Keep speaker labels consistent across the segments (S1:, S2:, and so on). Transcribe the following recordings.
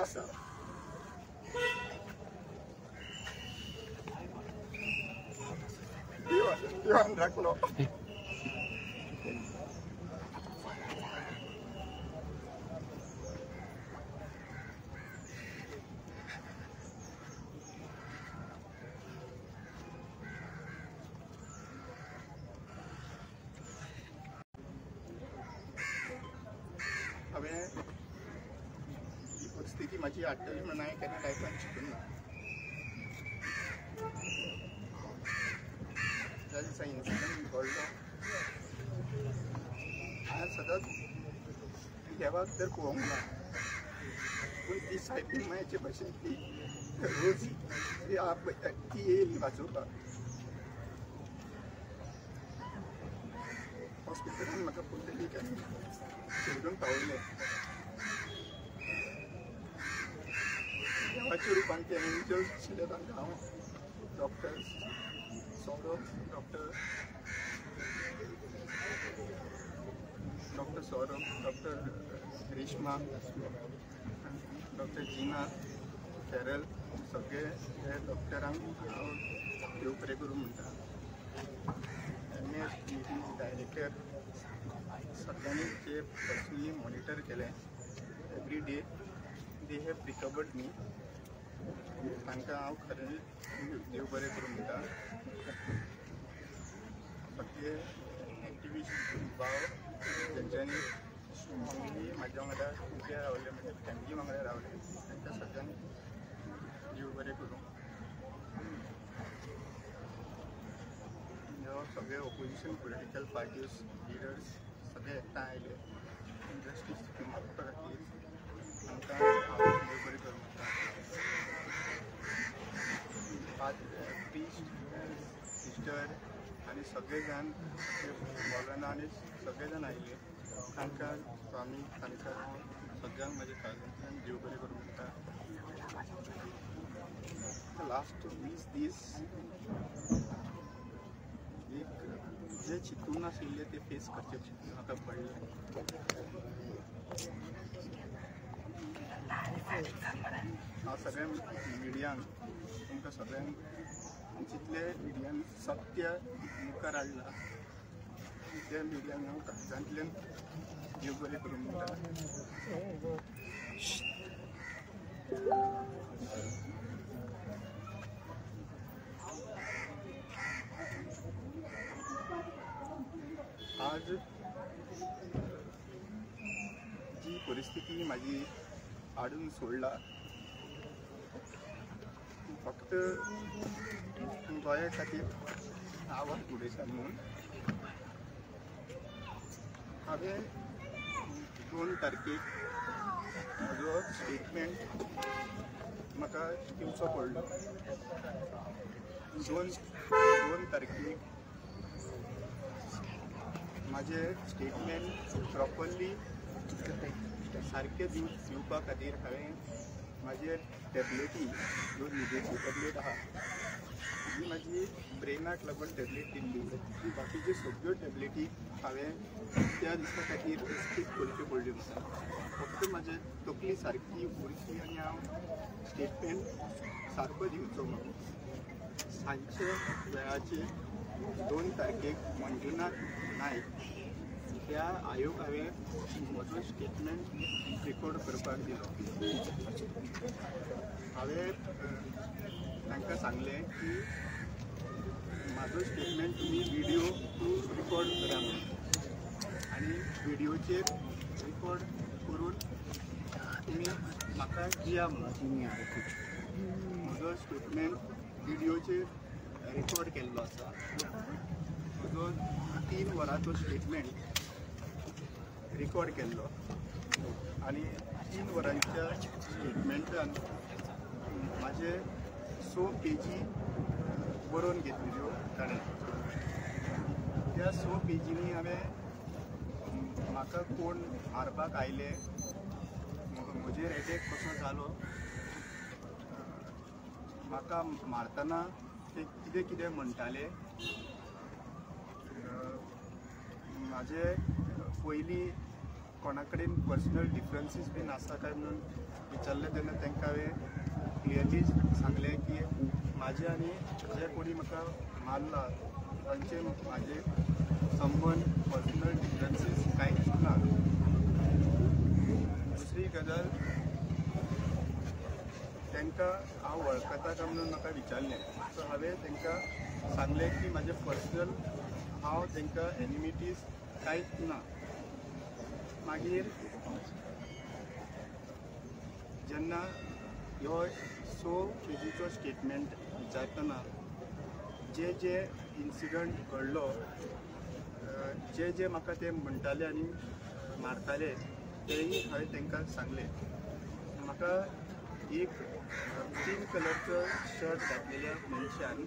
S1: आसा देवान राखलो हांवें ही परिस्थिती माझी हाडटली म्हणून हांवें केन्ना लायफान चिंतूंक ना ज्या दिसा इन्सिडंट घडलो हांवें सदांच देवाक तर पळोवंक ना पूण ती सायबीण मायेचे भशेन ती रोज ती येयली वाचोवपाक हॉस्पिटलान म्हाका पुंडलीक सोडून पावयलें देवाच्या रुपान ते एंजल्स आशिल्ले तांकां हांव doctors Saurabh doctor Saurabh doctor Reshma doctor Jeena Carol सगळे हे डॉक्टरांक हांव देव बरें करूं म्हणटा MS डायरेक्टर सगळ्यांनी ते पर्सनली मॉनिटर केलें every day they have recovered me तांकां हांव खरें देव बरें करूं म्हणटा सगळे एक्टिविस्ट भाव जेंच्यांनी म्हाज्या वांगडा कुट्या रावले म्हणजे फॅमिली वांगडा रावले तांकां सगळ्यांनी देव बरें करूं सगळे ऑपोजिशन पॉलिटिकल पार्टीज लिडर्स सगळे एकठांय आयले इंडस्ट्रीज मागपा खातीर आमकां हांव देव बरें करूं म्हणटा प्रिस्ट सिस्टर आनी सगळे जाण मौलाना आनी सगळे जाण आयले तांकां स्वामी तांकां हांव सगळ्यांक म्हाज्या काळजांतल्यान देव बरें करूं म्हणटा लास्ट 20 दीस एक जे चिंतून नाशिल्ले ते फेस करचे म्हाका पडले हांव सगळ्या मिडियांक तुमकां सगळ्यांक जितले मिडियान सत्य मुखार हाडला त्या मिडियांक हांव काळजांतल्यान देव बरें करूं म्हणटा आज जी परिस्थिती माझी हाडून सोडला फक्त गोंया खातीर आवाज उडयता म्हणून हांवें 2 तारखेक म्हजो स्टेटमेंट म्हाका दिवचो पडलो 2 तारखेक माझे स्टेटमेंट प्रॉपरली सारखे दिवपा खातीर हांवें माझे टॅबलेटी 2 न्हिदेची टॅबलेट आहा ही माझी ब्रेनाक लागून टॅबलेट दिल्ली ती बाकीच्यो सगळ्यो टॅबलेटी हांवें त्या दिसा खातीर स्कीप करच्यो पडल्यो म्हाका फक्त म्हाजे तकली सारकी उरची आनी हांव स्टेटमेंट सारको दिवचो म्हणून सांजचे वेळाचे 2 तारखेक मंजुनाथ नायक त्या आयोग हांवें म्हजो स्टेटमेंट रेकॉर्ड करपाक दिलो हांवें तांकां सांगलें की म्हाजो स्टेटमेंट तुमी विडियो रिकॉर्ड करा म्हणून आनी विडियोचेर रिकॉर्ड करून तुमी म्हाका दिया म्हणून म्हजो स्टेटमेंट विडियोचेर रिकॉर्ड केल्लो आसा म्हजो 3 वरांचो स्टेटमेंट रिकॉर्ड केल्लो आनी 3 वरांच्या स्टेटमेंटान म्हाजे 100 पेजी बरोवन घेतलेल्यो ताणें त्या 100 पेजींनी हांवें म्हाका कोण मारपाक आयले म्हजेर एटॅक कसो जालो म्हाका मारतना ते कितें कितें म्हणटाले म्हाजे पयलीं कोणा कडेन पर्सनल डिफरन्सीस बीन आसा काय म्हणून विचारलें तेन्ना तांकां हांवें क्लियरली सांगलें की म्हाजे आनी जे कोणी म्हाका मारला तांचे म्हाजे संबंद पर्सनल डिफरन्सीस कांयच ना. दुसरी गजाल तांकां हांव वळखता काय म्हणून म्हाका विचारलें. सो हांवें तांकां सांगलें की म्हाजे पर्सनल हांव तांकां एनिमिटीज कांयच ना. मागीर जेन्ना ह्यो 6 पेजीचो स्टेटमेंट विचारतना जे जे इन्सिडंट घडलो, जे जे म्हाका ते म्हणटाले आनी मारताले तेही हांवें तांकां सांगलें. म्हाका एक 3 कलरचो शर्ट घातलेल्या मनशान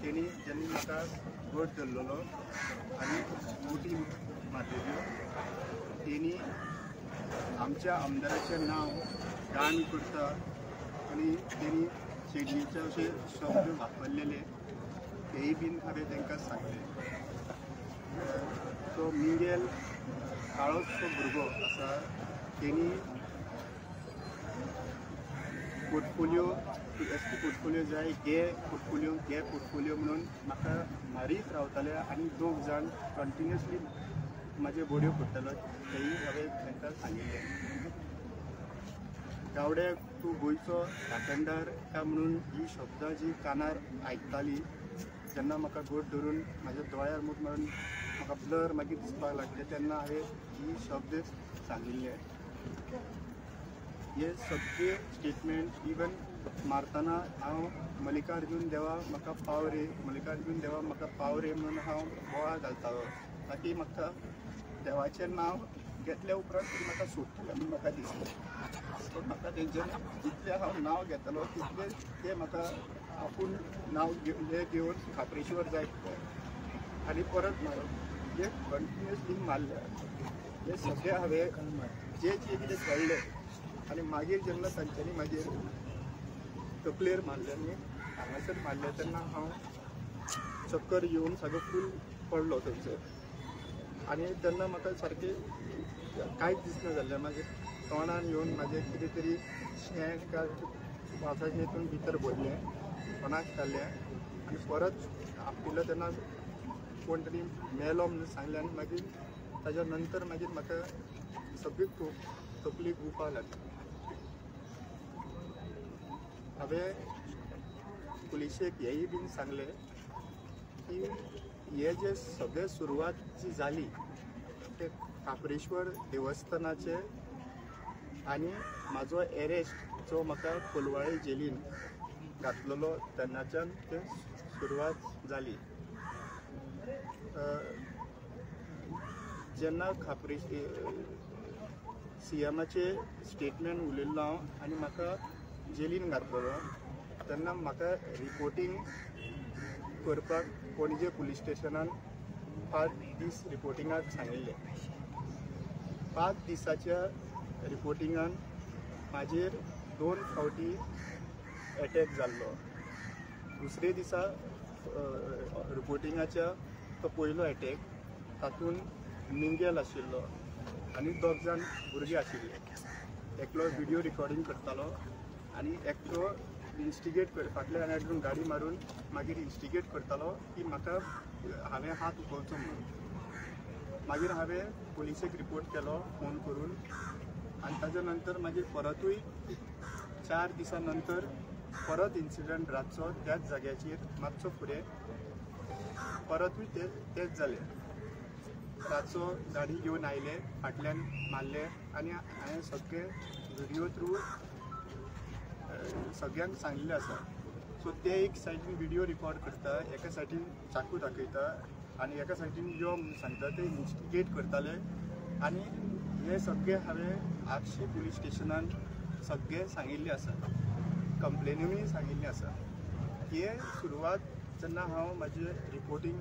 S1: तेणी जेन्ना म्हाका गोट धरलेलो आनी मोठी मारलेल्यो, तेणी आमच्या आमदाराचें नांव घाण करता आनी तेणी शेडयेचे अशे शब्द वापरलेले तेय बीन हांवें तांकां सांगलें. तो मिंगेल काळोचो भुरगो आसा तेणी पोर्टफोलिओ एसटी पोर्टफोलिओ जाय गे पोर्टफोलिओ म्हणून म्हाका मारीत रावताले आनी 2 जाण कंटिन्युअसली म्हाजे बोडयो पडटालो तेय हांवें तांकां सांगिल्लें. गावडे तूं गोंयचो भाटंडार काय म्हणून ही शब्दां जी कानार आयकताली जेन्ना म्हाका गोट धरून म्हाज्या दोळ्यार मूठ मारून म्हाका ब्लर मागीर दिसपाक लागले तेन्ना हांवें ही शब्द सांगिल्ले. हे सगळे स्टेटमेंट इवन मारतना हांव मल्लिकार्जून देवा म्हाका पाव रे म्हणून हांव बोवाळ घालतालो ताकी म्हाका देवाचें नांव घेतल्या उपरांत म्हाका सोडटलें म्हणून म्हाका दिसलें. सो म्हाका तेंच्यानी जितलें हांव नांव घेतलो तितलें ते म्हाका आपूण नांव घेवन खात्रेश्वर जाय आनी परत मारप हे कंटिन्युअसली मारले. हे सगळें हांवें जे कितें घडलें आनी मागीर जेन्ना तांच्यांनी मागीर तकलेर मारले आनी हांगासर मारले तेन्ना हांव चक्कर येवन सगळो फूल पडलो थंयसर आनी तेन्ना म्हाका सारकें कांयच दिसना जाल्लें. मागीर तोंडान येवन म्हाजें कितें तरी शें काय वासाचें हितून भितर भरलें, तोंडाक घातलें आनी परत आपटिलो तेन्ना कोण तरी मेलो म्हणून सांगलें आनी मागीर ताज्या नंतर मागीर म्हाका सगळी तकली घुंवपाक लागली. हांवें पुलिशेक हेंय बीन सांगलें की हे जे सगळे सुरवात जी जाली ते खापरेश्वर देवस्थानाचे आनी म्हाजो एरेस्ट जो म्हाका कोलवाळे जेलीन घातलेलो तेन्नाच्यान ते सुरवात जाली. जेन्ना CMचे स्टेटमेंट उलयल्लो हांव आनी म्हाका जेलीन घातलेलो तेन्ना म्हाका रिपोर्टींग करपाक पणजे पुलीस स्टेशनान 5 दीस रिपोर्टिंगाक सांगिल्लें. 5 दिसाच्या रिपोर्टिंगान म्हाजेर 2 फावटी एटॅक जाल्लो. दुसरे दिसा रिपोर्टिंगाच्या तो पयलो एटॅक तातूंत मिंगेल आशिल्लो आनी 2 जाण भुरगे आशिल्ले. एकलो व्हिडिओ रिकॉर्डिंग करतालो आनी एकटो इन्स्टिगेट फाटल्या आनी गाडी मारून मागीर इन्स्टिगेट करतालो की म्हाका हांवें हात उखलचो म्हणून. मागीर हांवें पुलिसेक रिपोर्ट केलो फोन करून आनी ताज्या नंतर मागीर परतूय 4 दिसां नंतर परत इन्सिडंट रातचो त्याच जाग्याचेर मातसो फुडें परतूय तेच जालें. रातचो गाडी घेवन आयले, फाटल्यान मारले आनी हांवें सगळे व्हिडिओ थ्रू सगळ्यांक सांगिल्लें आसा. सो ते एक सायडीन व्हिडिओ रिकॉर्ड करता, एका सायडीन चाकू दाखयता आनी एका सायडीन यो म्हणून सांगता, ते इन्स्टिगेट करताले आनी हे सगळे हांवें आगशी पुलीस स्टेशनान सगळे सांगिल्लें आसा. कंप्लेनीनूय सांगिल्लें आसा. हे सुरवात जेन्ना हांव म्हाजें रिपोर्टींग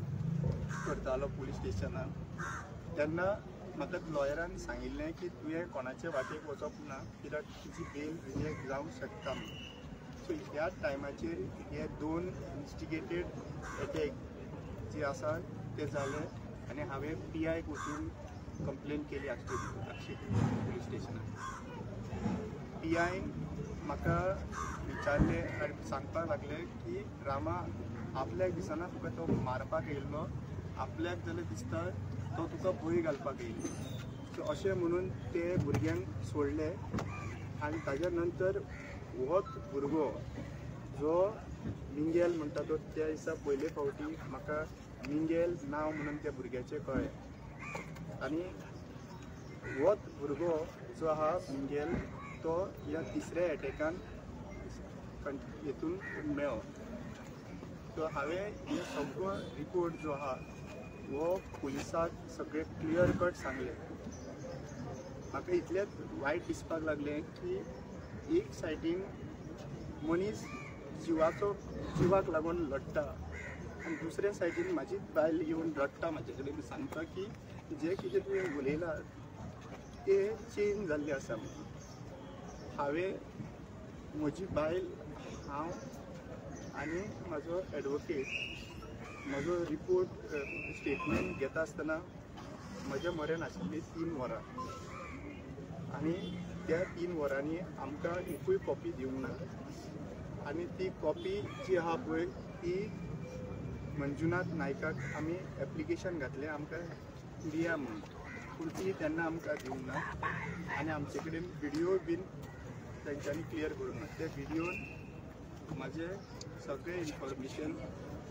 S1: करतालो पुलीस स्टेशनान तेन्ना म्हाका लॉयरान सांगिल्लें की तुवें कोणाचे वाटेक वचप ना कित्याक तुजी बेल रिजेक्ट जावंक शकता म्हणून. सो ह्या टायमाचेर हे 2 इन्स्टिगेटेड एटॅक जे आसा ते जाले आनी हांवें PIक वचून कंप्लेन केली आक्षी पुलीस स्टेशनात. PI म्हाका विचारले आनी सांगपाक लागले की रामा आपल्याक दिसना तुका तो मारपाक येयल्लो, आपल्याक जाल्यार दिसता तो तुका भंय घालपाक येयल्लो. सो अशें म्हणून ते भुरग्यांक सोडले आनी ताज्या नंतर होच भुरगो जो मिंगेल म्हणटा तो त्या दिसा पयले फावटी म्हाका मिंगेल नांव म्हणून त्या भुरग्याचें कळ्ळें. आनी होच भुरगो जो आहा मिंगेल तो ह्या तिसऱ्या एटॅकान हितून मेळ्ळो. सो हांवें हे सगळो रिपोर्ट जो आहा हो पुलिसाक सगळे क्लियर कट सांगले. म्हाका इतलेंच वायट दिसपाक लागलें की एक सायडीन मनीस जिवाक लागून लढटा आनी दुसऱ्या सायडीन म्हाजी बायल येवन रडटा म्हाजे कडेन सांगता की जे कितें तुवें उलयलां तें चेंज जाल्लें आसा म्हणून. हांवें म्हजी बायल, हांव आनी म्हाजो एडवोकेट म्हजो रिपोर्ट स्टेटमेंट घेता आसतना म्हज्या म्हऱ्यान आशिल्ली 3 वरां आनी त्या 3 वरांनी आमकां एकूय कॉपी दिवंक ना. आनी ती कॉपी जी आहा पळय ती मंजुनाथ नायकाक आमी एप्लिकेशन घातलें आमकां दिया म्हणून, पूण ती तेन्ना आमकां दिवंक ना. आनी आमचे कडेन व्हिडियो बीन तेंच्यांनी क्लियर करूंक ना. त्या व्हिडियोन म्हाजें सगळें इन्फॉर्मेशन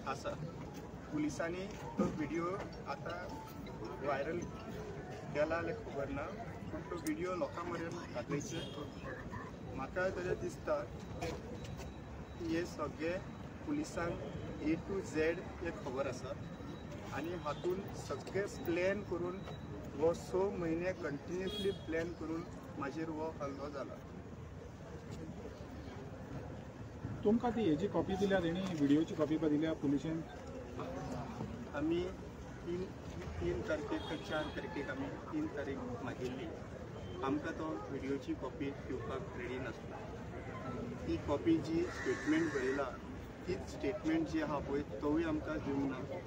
S1: आसा. पुलिसांनी तो व्हिडियो आतां वायरल केला जाल्यार खबर ना, पूण तो व्हिडियो लोकां मेरेन घातलेचे म्हाका तरी दिसता की हे सगळे पुलिसांक A to Z हे खबर आसा. आनी हातून सगळे प्लॅन करून हो 6 म्हयने कंटिन्युअसली प्लॅन करून म्हाजेर हो हल्लो जाला.
S2: तुमकां ती हेजी कॉपी दिल्या, तेणी व्हिडियोची कॉपी दिल्या पुलिशेन?
S1: आमी 3 तारखेक काय 4 तारखेक आमी 3 तारीख मागिल्ली. आमकां तो व्हिडियोची कॉपी दिवपाक रेडी नासलो. ती कॉपी जी स्टेटमेंट बरयला तीच स्टेटमेंट जी आहा पळय तोवूय आमकां दिवंक ना.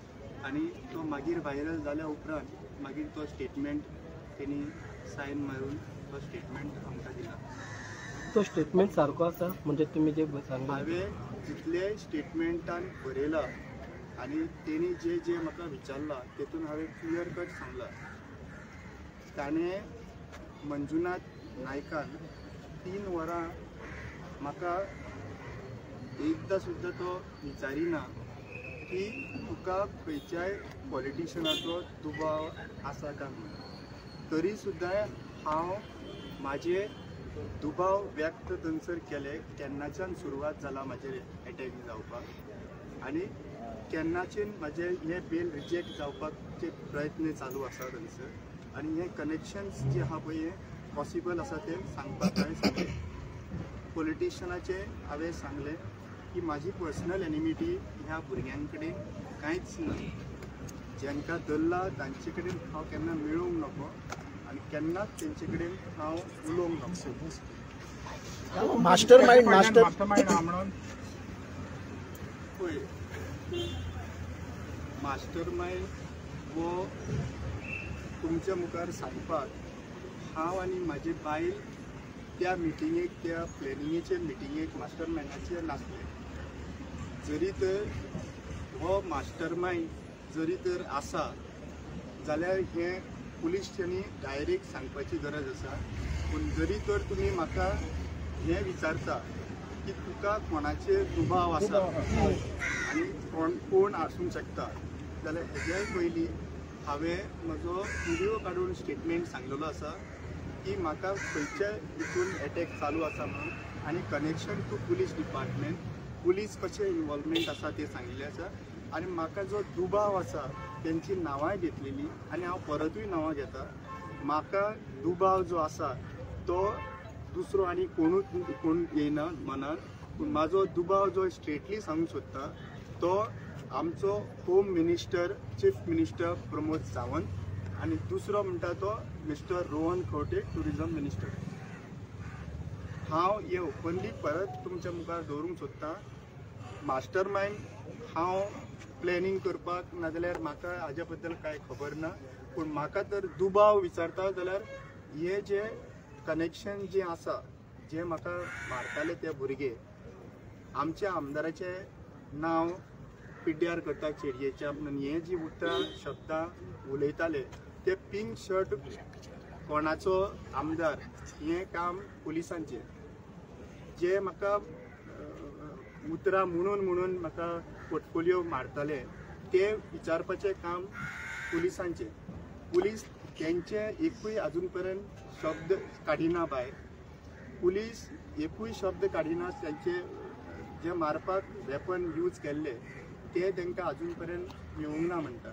S1: आनी तो मागीर व्हायरल जाल्या उपरांत मागीर तो स्टेटमेंट तेणी सायन मारून तो स्टेटमेंट आमकां दिला.
S3: तो स्टेटमेंट सारको आसा म्हणजे तुमी जे सांगला?
S1: हांवें जितले स्टेटमेंटान बरयला आनी तेणी जे जे म्हाका विचारला तेतून हांवें क्लियर कट सांगला. ताणें मंजुनाथ नायकान 3 वरां म्हाका एकदां सुद्दां तो विचारिना की तुका खंयच्याय पॉलिटिशनाचो दुबाव आसा काय म्हणून. तरी सुद्दां हांव म्हाजे दुबाव व्यक्त थंयसर केले. केन्नाच्यान सुरवात जाला म्हाजेर एटॅक जावपाक आनी केन्नाच्यान म्हाजे हे बेल रिजेक्ट जावपाचे प्रयत्न चालू आसा थंयसर. आनी हे कनेक्शन्स जे आहा पळय हे पॉसिबल आसा ते सांगपाक हांवें सांगलें. पॉलिटिशनाचे हांवें सांगलें की म्हाजी पर्सनल एनिमिटी ह्या भुरग्यां कडेन कांयच ना. जेंकां धरला तांचे कडेन हांव केन्ना मेळूंक नको आनी केन्नाच तेंचे कडेन हांव उलोवंक नको.
S3: मास्टर माइंड
S2: म्हणून
S1: पळय मास्टर माइंड वो तुमच्या मुखार सांगपाक हांव आनी म्हाजी बायल त्या मिटिंगेक, त्या प्लॅनिंगेचे मिटिंगेक मास्टर माइंडाचे नासले. जरी तर हो मास्टर माइंड जरी तर आसा जाल्यार हे पुलिसांनी डायरेक्ट सांगपाची गरज आसा. पूण जरी तर तुमी म्हाका हें विचारता की तुका कोणाचेर दुबाव आसा आनी कोण आसूंक शकता जाल्यार हेज्याय पयलीं हांवें म्हजो व्हिडियो काडून स्टेटमेंट सांगलेलो आसा की म्हाका खंयच्याय हितून एटॅक चालू आसा म्हणून आनी connection to police department, police कशें इनवॉल्वमेंट आसा तें सांगिल्लें आसा. आनी म्हाका जो दुबाव आसा तेंची नांवांय घेतलेली आनी हांव परतूय नांवां घेता. म्हाका दुबाव जो आसा तो दुसरो आनी कोण येयना मनान. पूण म्हाजो दुबाव जो स्ट्रेटली सांगूंक सोदता तो आमचो home minister, chief minister Pramod Sawant आनी दुसरो म्हणटा तो mister Rohan Khaunte, tourism minister. हांव हे ओपनली परत तुमच्या मुखार दवरूंक सोदतां. मास्टर माइंड हांव प्लॅनिंग करपाक नाजाल्यार म्हाका हाज्या बद्दल कांय खबर ना, पूण म्हाका तर दुबाव विचारता जाल्यार हे जे कनेक्शन जे आसा, जे म्हाका मारताले ते भुरगे, आमच्या आमदाराचे नांव पिड्ड्यार करता चेडयेच्या म्हणून हे जी उतरां शब्दां उलयताले ते पिंक शर्ट कोणाचो आमदार हे काम पुलिसांचे, जे म्हाका उतरां म्हणून म्हाका पोर्टफोलिओ मारताले ते विचारपाचें काम पुलिसांचे. पुलीस तेंचे एकूय आजून पर्यंत शब्द काडिना भायर. पुलीस एकूय शब्द काडिना तेंचे जे मारपाक वेपन यूज केल्ले ते तांकां आजून पर्यंत मेळूंक ना म्हणटा.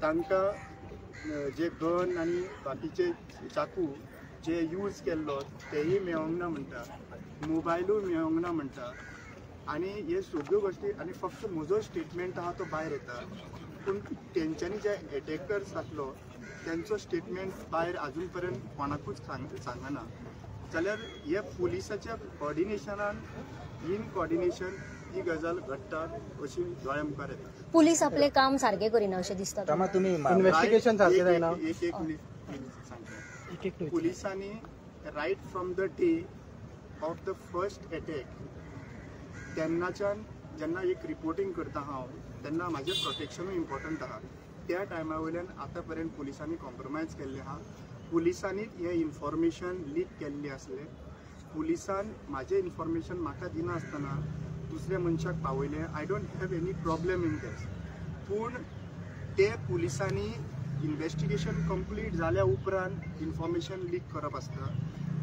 S1: तांकां जे गन आनी बाकीचे चाकू जे यूज केल्लो तेही मेळोंक ना म्हणटा, मोबायलूय मेळोंक ना म्हणटा. आनी हे सगळ्यो गोश्टी आनी फक्त म्हजो स्टेटमेंट आहा तो भायर येता, पूण तेंच्यांनी जे एटॅकर्स आसलो तेंचो स्टेटमेंट भायर आजून पर्यंत कोणाकूच सांगना. जाल्यार हे पुलिसाच्या कॉर्डिनेशनान इन कॉर्डिनेशन ही गजाल घडटा अशी दोळ्या मुखार येता.
S4: पुलीस आपले काम सारखे करिना अशें दिसता.
S3: इन्व्हेस्टिगेशन सारकें जायना.
S1: पुलिसांनी right from the day of the first attack तेन्नाच्यान जेन्ना एक रिपोर्टिंग करता हांव तेन्ना म्हाजें प्रोटेक्शनूय इम्पॉर्टंट आहा. त्या टायमा वयल्यान आतां पर्यंत पुलिसांनी कॉम्प्रोमायज केल्लें आहा. पुलिसांनीच हें इन्फॉर्मेशन लीक केल्लें आसलें. पुलिसान म्हाजें इन्फॉर्मेशन म्हाका दिना आसतना दुसऱ्या मनशाक पावयलें. I don't have any problem in that. पूण ते पुलिसांनी इन्व्हेस्टिगेशन कंप्लीट जाल्या उपरांत इन्फॉर्मेशन लीक करप आसता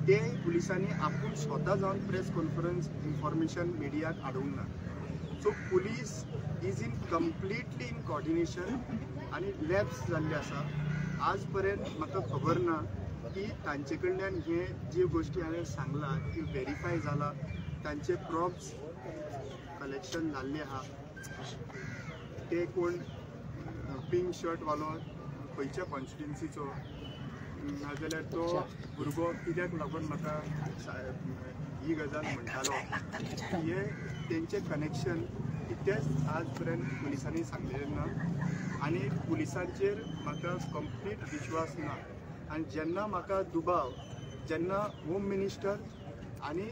S1: ते पुलिसांनी आपूण स्वता जावन प्रेस कॉन्फरन्स इन्फॉर्मेशन मिडियाक हाडूंक ना. So police is in completely in coordination आनी लॅब्स जाल्ले आसा. आज पर्यंत म्हाका खबर ना की तांचे कडल्यान हे जे गोश्टी हांवें सांगला ती व्हेरीफाय जाला, तांचे प्रॉप्स कलेक्शन जाल्ले आहा. ते कोण पिंक शर्ट वालो खंयच्या कॉन्स्टिट्युन्सीचो नाजाल्यार तो भुरगो कित्याक लागून म्हाका ही गजाल म्हणटालो हे तेंचे कनेक्शन कितेंच आज पर्यंत पुलिसांनी सांगलेलें ना. आनी पुलिसांचेर म्हाका कंप्लीट विश्वास ना. आनी जेन्ना म्हाका दुबाव जेन्ना होम मिनिस्टर आनी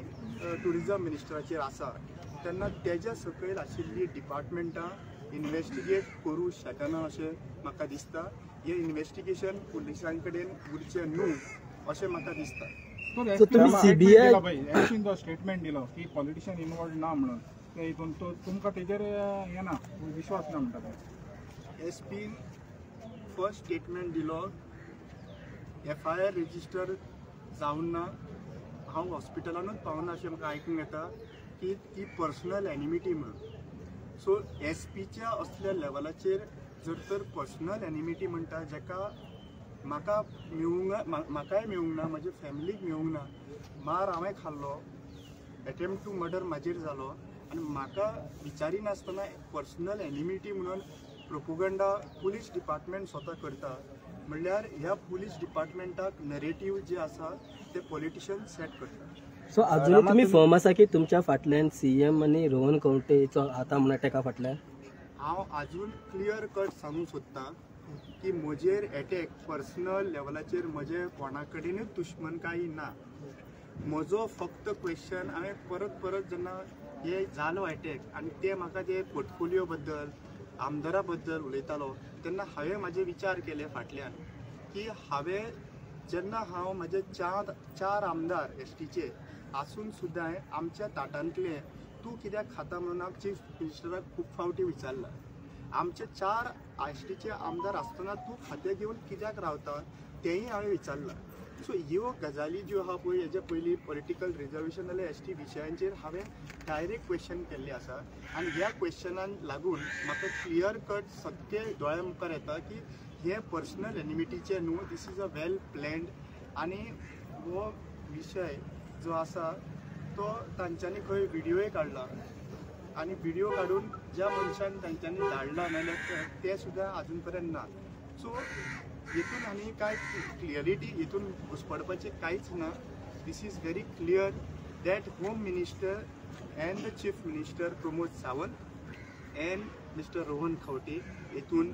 S1: टुरिजम मिनिस्टराचेर आसा तेन्ना तेज्या सकयल आशिल्ली डिपार्टमेंटां इन्व्हेस्टिगेट करूं शकना अशें म्हाका दिसता. हे इन्व्हेस्टिगेशन पुलिसां कडेन उरचें न्हू अशें म्हाका दिसता.
S2: स्टेटमेंट दिलो की पॉलिटिशियन इनवॉल्ड ना म्हणून ते हितून तुमकां तेजेर हें ना विश्वास ना म्हणटा ते.
S1: एसपीन फर्स्ट स्टेटमेंट दिलो FIR रेजिस्टर जावन ना. हांव हॉस्पिटलानूच पावना अशें म्हाका आयकूंक येता की ती पर्सनल एनिमिटी म्हणून. सो एसपीच्या असल्या लेवलाचेर जर तर पर्सनल एनिमिटी म्हणटा जेका म्हाका म्हाकाय मेळूंक ना, म्हजे फॅमिलीक मेळूंक ना. मार हांवें खाल्लो, अटेम्प्ट टू मर्डर म्हाजेर जालो आनी म्हाका विचारिनासतना पर्सनल एनिमिटी म्हणून प्रोपोगंडा पुलीस डिपार्टमेंट स्वता करता म्हणल्यार ह्या पुलीस डिपार्टमेंटाक नरेटिव्ह जे आसा ते पॉलिटिशियन सेट करता.
S3: सो अजूनय तुम्ही फर्म आसा की तुमच्या फाटल्यान CM आनी रोहन खंवटेचो हाता म्हणा तेका फाटल्यान?
S1: हांव आजून क्लियर कट सांगूंक सोदतां की म्हजेर अटॅक पर्सनल लेवलाचेर म्हजे कोणा कडेनूच दुश्मनकायी ना. म्हजो फक्त क्वेश्चन हांवें परत जेन्ना हे जालो अटॅक आनी ते म्हाका जे पोर्टफोलिओ बद्दल आमदारा बद्दल उलयतालो तेन्ना हांवें म्हाजे विचार केले फाटल्यान की हांवें जेन्ना हांव म्हाजे चार आमदार STचे आसून सुद्दां आमच्या ताटांतले तूं कित्याक खाता म्हणून हांव चीफ मिनिस्टराक खूब फावटी विचारला. आमचे 4 STचे आमदार आसतना तूं खातें घेवन कित्याक रावता तेंय हांवें विचारला. सो ह्यो गजाली ज्यो आहा पळय हेजे पयलीं पॉलिटिकल रिजर्वेशन जाल्यार ST विशयांचेर हांवें डायरेक्ट क्वेश्चन केल्ले आसा आनी ह्या क्वेश्चनाक लागून म्हाका क्लियर कट सत्य दोळ्या मुखार येता की हे पर्सनल एनिमिटीचे न्हू, this is a well planned. आनी हो विशय जो आसा तो तांच्यांनी खंय व्हिडियोय काडला आनी व्हिडियो काडून ज्या मनशान तांच्यांनी धाडला नाल्यार ते सुद्दां आजून पर्यंत ना. सो हितून आनी कांय क्लियरिटी हितून घुसपडपाचें कांयच ना. This is very clear that home minister and the Chief Minister Pramod Sawant and mister Rohan Khaunte हेतून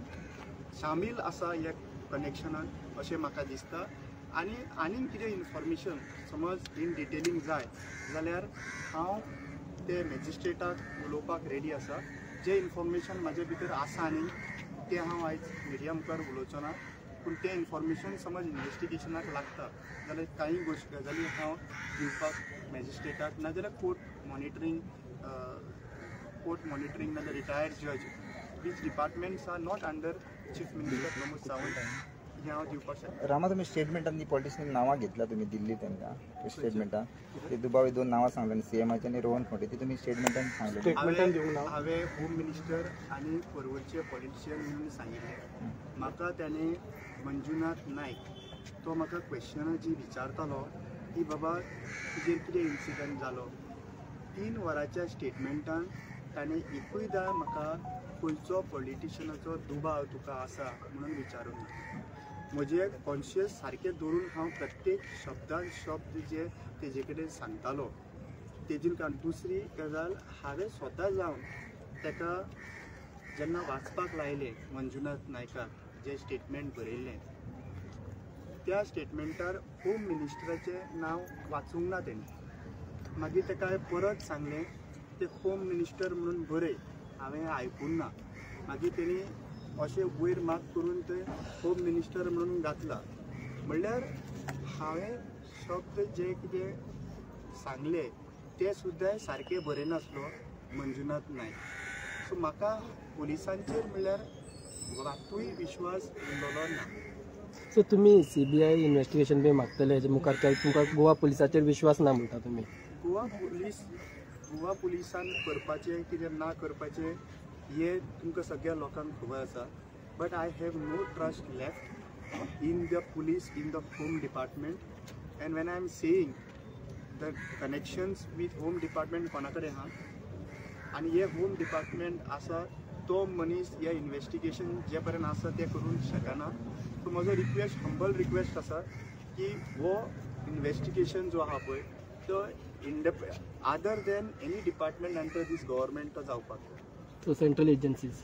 S1: शामील आसा ह्या कनेक्शनान अशें म्हाका दिसता. आनीक कितें इन्फॉर्मेशन समज इन डिटेलींग जाय जाल्यार हांव ते मॅजिस्ट्रेटाक उलोवपाक रेडी आसा. जे इन्फॉर्मेशन म्हाजे भितर आसा न्ही ते हांव आयज मिडिया मुखार उलोवचो ना, पूण तें इन्फॉर्मेशन समज इन्वेस्टिगेशनाक लागता जाल्यार कांय गजाली हांव दिवपाक मॅजिस्ट्रेटाक नाजाल्यार कोर्ट मॉनिटरींग नाजाल्यार रिटायर्ड जज which departments are not under chief minister Pramod Sawant हे हांव दिवपाक शकता.
S5: रामा, तुम्ही स्टेटमेंटांनी पॉलिटिशियन नांवां घेतला तुम्ही दिल्ली तांकां स्टेटमेंटां ते दुबावी 2 नांवां सांगले सीएमाचे आनी रोहन खंवटे ती तुम्ही स्टेटमेंटान सांगले.
S1: हांवें होम मिनिस्टर आनी परवरचे पॉलिटिशियन म्हणून सांगिल्ले. म्हाका त्याने मंजुनाथ नायक तो म्हाका क्वेश्चनां जी विचारतालो की बाबा तुजेर कितें इन्सिडंट जालो 3 वरांच्या स्टेटमेंटान ताणें एकूयदां म्हाका खंयचो पॉलिटिशियनाचो दुबाव तुका आसा म्हणून विचारूंक ना. म्हजे कॉन्शियस सारकें दवरून हांव प्रत्येक शब्दान शब्द जे तेजे कडेन सांगतालो तेजेर कारण. दुसरी गजाल हांवें स्वता जावन ताका जेन्ना वाचपाक लायलें मंजुनाथ नायकाक जे स्टेटमेंट बरयल्लें त्या स्टेटमेंटार होम मिनिस्टराचें नांव वाचूंक ना तेणें. मागीर ताका हांवें परत सांगलें ते होम मिनिस्टर म्हणून बरय, हांवें आयकूंक ना. मागीर तेणी अशें वयर माग करून ते होम मिनिस्टर म्हणून घातला. म्हणल्यार हांवें शब्द जे कितें सांगले ते सुद्दां सारके बरयनासलो मंजुनाथ नायक. सो म्हाका पुलिसांचेर म्हणल्यार वातूय विश्वास उरलेलो ना.
S3: सो तुमी CBI इन्व्हेस्टिगेशन बी मागतले हेजे मुखार काय तुमकां गोवा पुलिसाचेर विश्वास ना म्हणटा तुमी?
S1: गोवा पुलिसान करपाचें कितें ना करपाचें हे तुमकां सगळ्या लोकांक खबर आसा. But I have no trust left in the police, in the home department. And when I am saying the connections with home department कोणा कडेन आहा आनी हे होम डिपार्टमेंट आसा तो मनीस ह्या इन्व्हेस्टिगेशन जे पर्यंत आसा ते करूंक शकना. सो म्हजो रिक्वेस्ट, हंबल रिक्वेस्ट आसा की हो इन्व्हेस्टिगेशन जो आहा पळय तो other than any department under this government तो जावपाक जाय.
S3: So central agencies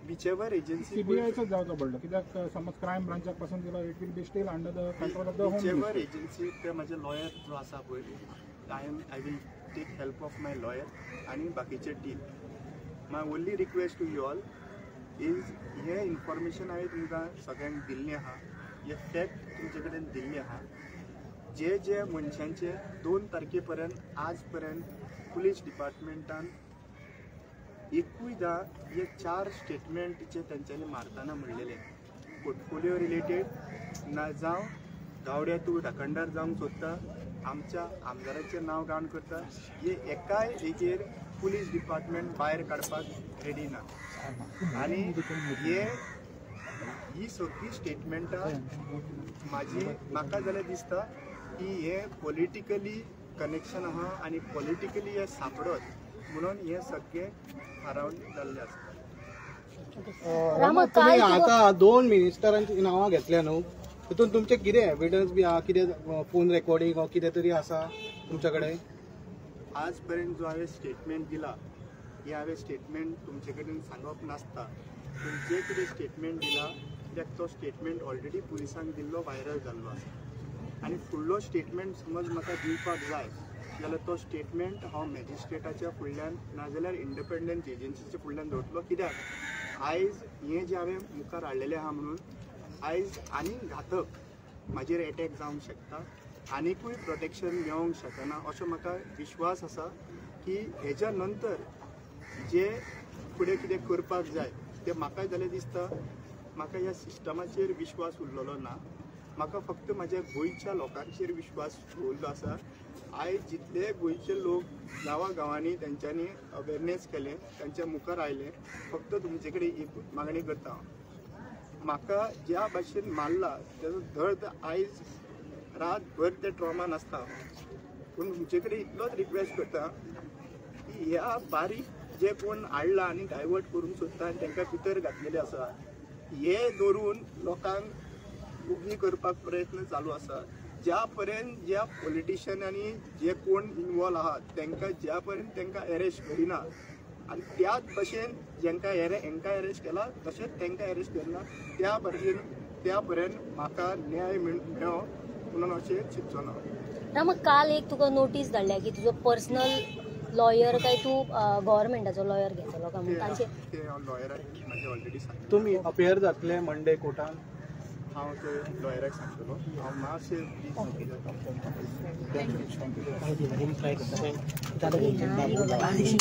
S1: whichever agency
S2: CBIचाच जावचो पडलो कित्याक समज क्रायम ब्रांचाक पासून दिला it will be still under the control of the home
S1: whichever
S2: ministry.
S1: agency ते माझे लॉयर जो आसा पळय I will take help of my lawyer आनी बाकीचे team. My only request to you all is हे इन्फॉर्मेशन हांवें तुमकां सगळ्यांक दिल्लें आहा, हे फॅक्ट तुमचे कडेन दिल्ले आहा. जे मनशांचे 2 तारखे पर्यंत आज पर्यंत पुलीस डिपार्टमेंटान एकूयदां हे 4 स्टेटमेंट जे तेंच्यांनी मारतना म्हणलेले पोर्टफोलिओ रिलेटेड ना जावं गावड्या तूं ढाकणदार जावंक सोदता, आमच्या आमदाराचें नांव घाण करता, हे एकाय हेजेर पुलीस डिपार्टमेंट भायर काडपाक रेडी ना. आनी ही सगळी स्टेटमेंटां म्हाका जाल्यार दिसता की हे पॉलिटिकली कनेक्शन आहा आनी पॉलिटिकली हे सापडत म्हणून हे सगळे थारावन जाल्ले आसा.
S6: तुम्ही आता 2 मिनिस्टरांची नांवां घेतल्या न्हू, तितून तुमचे कितें एविडन्स बी आहा, कितें फोन रेकॉर्डिंग वा कितें तरी आसा तुमच्या कडेन?
S1: आज पर्यंत जो हांवें स्टेटमेंट दिला हे हांवें स्टेटमेंट तुमचे कडेन सांगप नासता. पूण जे कितें स्टेटमेंट दिला कित्याक तो स्टेटमेंट ऑलरेडी पुलिसांक दिल्लो व्हायरल जाल्लो आसा. आनी फुडलो स्टेटमेंट समज म्हाका दिवपाक जाय जाल्यार तो स्टेटमेंट हांव मॅजिस्ट्रेटाच्या फुडल्यान नाजाल्यार इंडिपेंडंट एजन्सीच्या फुडल्यान दवरतलो. कित्याक आयज हें जें हांवें मुखार हाडलेलें आहा म्हणून आयज आनीक घातक म्हाजेर एटॅक जावंक शकता, आनिकूय प्रोटेक्शन मेळोंक शकना असो म्हाका विश्वास आसा की हेच्या नंतर जे फुडें कितें करपाक जाय तें म्हाका जाल्यार दिसता म्हाका ह्या सिस्टमाचेर विश्वास उरलेलो ना. म्हाका फक्त म्हाज्या गोंयच्या लोकांचेर विश्वास दवरलो आसा. आयज जितले गोंयचे लोक गांवांनी तेंच्यांनी अवेरनेस केलें, तेंच्या मुखार आयलें, फक्त तुमचे कडेन एक मागणी करता, म्हाका ज्या भाशेन मारला तेजो दर्द आयज रातभर ते ट्रॉमान आसता. पूण तुमचे कडेन इतलोच रिक्वेस्ट करता की ह्या बारीक जे कोण हाडला आनी डायवर्ट करूंक सोदता आनी तांकां भितर घातलेले आसा हे धरून लोकांक उगी करपाक प्रयत्न चालू आसा. ज्या पर्यंत ज्या पॉलिटिशियनांनी जे कोण इनवॉल्व आहात तांकां ज्या पर्यंत तांकां अरेस्ट करिना आनी त्याच भशेन जेंका हांकां अरेस्ट केला तशेंच तांकां अरेस्ट करना त्या पर्यंत म्हाका न्याय मेळो म्हणून अशें चिंतचो ना.
S4: ना मग काल एक तुका नोटीस धाडल्या की तुजो पर्सनल लॉयर काय तू गव्हर्नमेंटाचो लॉयर घेतलो का म्हणून तांचे
S1: ते हांव लॉयराक म्हाजे ऑलरेडी सांगलें.
S6: तुम्ही अपेयर जातले मंडे कोर्टान?
S1: हांव ते लॉयराक सांगतलो. हांव मातशें प्लीज.
S3: थँक्यू